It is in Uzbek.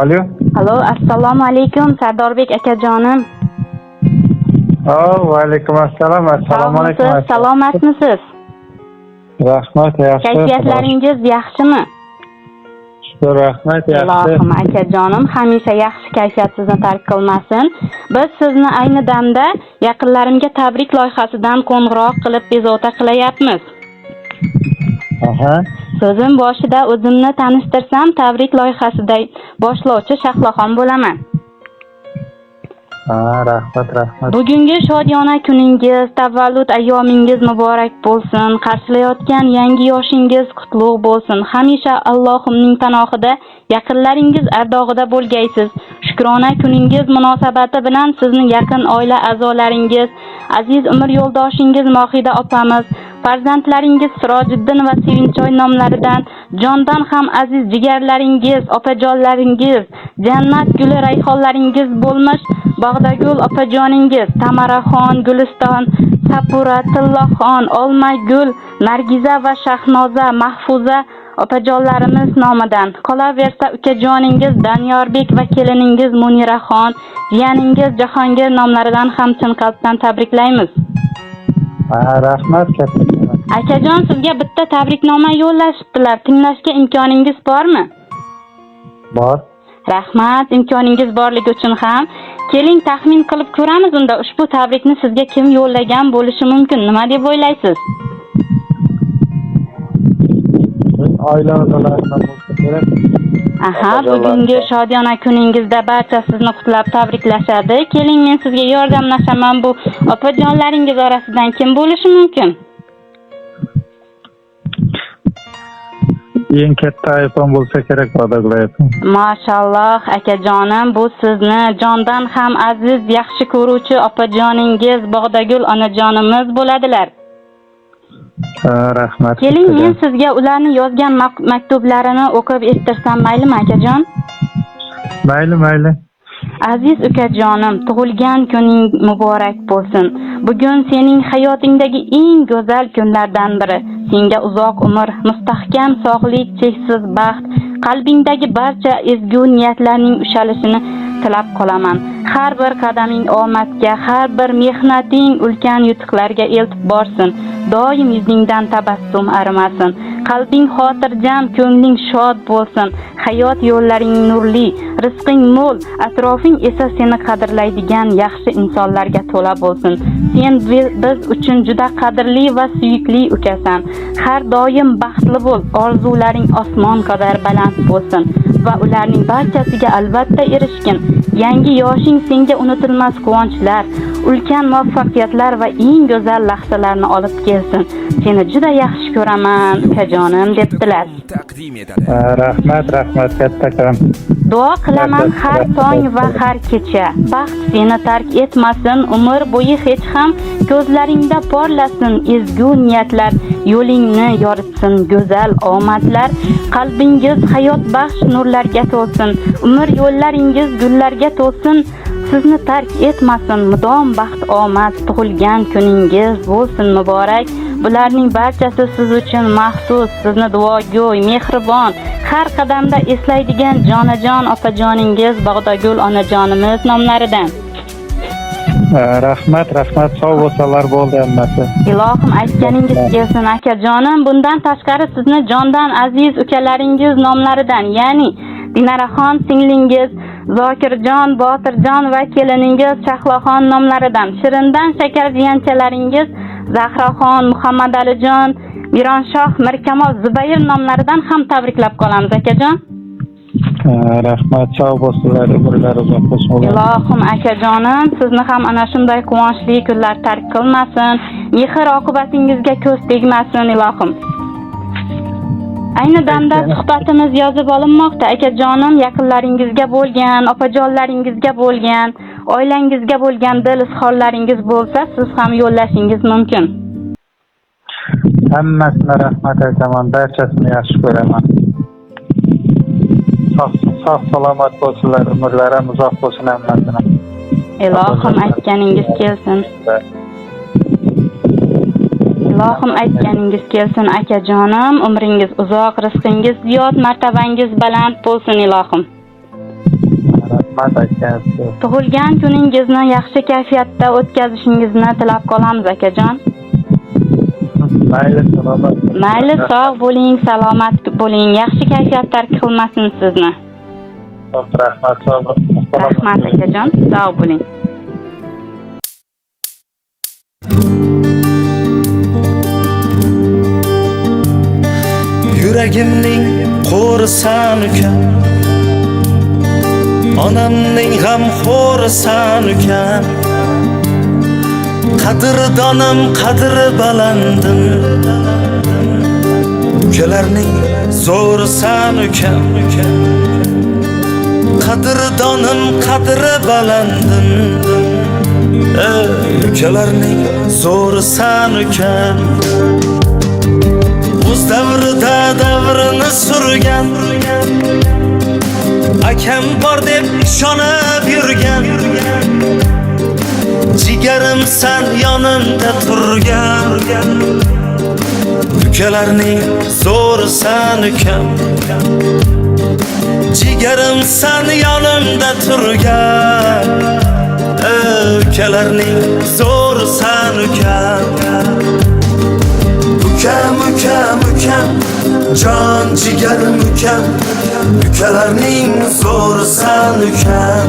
Alo. Alo, assalomu alaykum Sardorbek akajonim. Va alaykum assalom. Assalomu alaykum. Salomatmisiz? Rahmat, yaxshi. Kayfiyatlaringiz yaxshimi? Shukr, rahmat, yaxshi. Ilohim akajonim, hamisha yaxshi kayfiyat sizni tark qilmasin. Biz sizni ayni damda yaqinlarimga tabrik loyihasidan qo'ng'iroq qilib bezovta qilayapmiz. Aha. So'zim boshida o'zimni tanishtirsam, tabrik loyihasidagi boshlovchi Shahloxon bo'laman. Rahmat. Bugungi shodiyona kuningiz, tavallud ayyomingiz muborak bo'lsin. Qarshilayotgan yangi yoshingiz qutlug' bo'lsin. Hamisha Allohimning panohida, yaqinlaringiz ardog'ida bo'lgaysiz. Shukrona kuningiz munosabati bilan sizni yaqin oila a'zolaringiz, aziz umr yo'ldoshingiz Mohida opamiz, farzandlaringiz Sirojiddin va Sevinchoy nomlaridan, jondan ham aziz jigarlaringiz, opajonlaringiz, jannat guli rayhonlaringiz bo'lmish Bog'dagul opajoningiz, Tamaraxon, Guliston, Sapura, Tilloxon, Olmagul, Nargiza va Shahnoza, Mahfuza opajonlarimiz nomidan. Qolaversa ukajoningiz Danyorbek va keliningiz Muniraxon, jiyaningiz Jahongir nomlaridan ham chin qalbdan tabriklaymiz. Rahmat katta. Akajon, sizga bitta tabriknoma yo'llashibdilar. Tinglashga imkoningiz bormi? Bor. Rahmat, imkoningiz borligi uchun ham keling taxmin qilib ko'ramiz unda ushbu tabrikni sizga kim yo'llagan bo'lishi mumkin? Nima deb o'ylaysiz? Oila a'zolaridan bo'lsa kerak. Aha, bugungi shodiyona kuningizda barcha sizni qutlab tabriklashadi. Keling, men sizga yordamlashaman. Bu opajonlaringiz orasidan kim bo'lishi mumkin? Eng katta aypon bo'lsa kerak, Bog'dagul aypon. Mashalloh akajonim, bu sizni jondan ham aziz, yaxshi ko'ruvchi opajoningiz Bog'dagul onajonimiz bo'ladilar. Rahmat. Keling, men sizga ularni yozgan maktublarini o'qib eshittirsam maylimi akajon? Mayli. Aziz ukajonim, tug'ilgan kuning muborak bo'lsin. Bugun sening hayotingdagi eng go'zal kunlardan biri. Senga uzoq umr, mustahkam sog'lik, cheksiz baxt, qalbingdagi barcha ezgu niyatlarning ushalishini tilab qolaman. Har bir qadaming omadga, har bir mehnating ulkan yutuqlarga eltib borsin. Doim yuzingdan tabassum arimasin. Qalbing xotirjam, ko'ngling shod bo'lsin. Hayot yo'llaring nurli, rizqing mo'l, atrofing esa seni qadrlaydigan yaxshi insonlarga to'la bo'lsin. Sen biz uchun juda qadrli va suyukli ukasan. Har doim baxtli bo'l, orzularing osmon qadar baland bo'lsin va ularning barchasiga albatta erishgin. Yangi yoshing senga unutilmas quvonchlar, ulkan muvaffaqiyatlar va eng go'zal lahzalarni olib kelsin. Seni juda yaxshi ko'raman, ukajonim, debdilar. Rahmat kattakon. Duo qilaman har tong va har kecha. Baxt seni tark etmasin, umr bo'yi hech ham ko'zlaringda porlasin ezgu niyatlar, yo'lingni yoritsin go'zal omadlar, qalbingiz hayot baxsh nurlarga to'lsin, umr yo'llaringiz gullarga to'lsin, sizni tark etmasin mudom baxt omad, tug'ilgan kuningiz bo'lsin muborak. Bularning barchasi siz uchun maxsus, sizni duogo'y, mehribon, har qadamda eslaydigan jonajon opajoningiz Bog'dagul onajonimiz nomlaridan. Rahmat, sog' bo'lsalar bo'ldi hammasi. Ilohim aytganingiz kelsin akajonim. Bundan tashqari sizni jondan aziz ukalaringiz nomlaridan, ya'ni Dinaraxon singlingiz, Zokirjon, Botirjon va keliningiz Shahloxon nomlaridan, Shirindan shakar jiyanchalaringiz Zahraxon, Muhammadalijon, Mironshoh, Mirkamol, Zubayr nomlaridan ham tabriklab qolamiz akajon. Rahmat, sog' bo'lsinlar, umrlar uzoq bo'lsin. Ilohim akajonim, sizni ham ana shunday quvonchli kunlar tark qilmasin, mehr oqibatingizga ko'z tegmasin ilohim. Ayni damda suhbatimiz yozib olinmoqda akajonim. Yaqinlaringizga bo'lgan, opajonlaringizga bo'lgan, oilangizga bo'lgan dil izhorlaringiz bo'lsa, siz ham yo'llashingiz mumkin. Hammasini rahmat aytaman, barchasini yaxshi ko'raman. Sog' salomat bo'lsinlar, umrlari uzoq bo'lsin hammasini. Ilohim aytganingiz kelsin. Ilohim aytganingiz kelsin akajonim. Umringiz uzoq, rizqingiz ziyod, martabangiz baland bo'lsin ilohim. Rahmat aka. Tug'ilgan kuningizni yaxshi kayfiyatda o'tkazishingizni tilab qolamiz akajon. Mayli, salomat. Mayli, sog' bo'ling, salomat bo'ling. Yaxshi kayfiyatlar qilmasin sizni. Rahmat, sog' bo'ling. Rahmat akajon, sog' bo'ling. Yuragimning qo'risan ukam, onamning g'amxo'risan ukam, qadrdonim qadri balandim, ukalarning zo'risan ukam, qadrdonim qadri balandim, ukalarning zo'risan ukam. O'z davrida davrini surgan, akam bor deb ishonib yurgan, jigarimsan yonimda turgan, ukalarning zo'risan ukam, jigarimsan yonimda turgan, ukalarning zo'risan ukam. Ukam, ukam, ukam, jon jigarim ukam, ukalarning zo'risan ukam.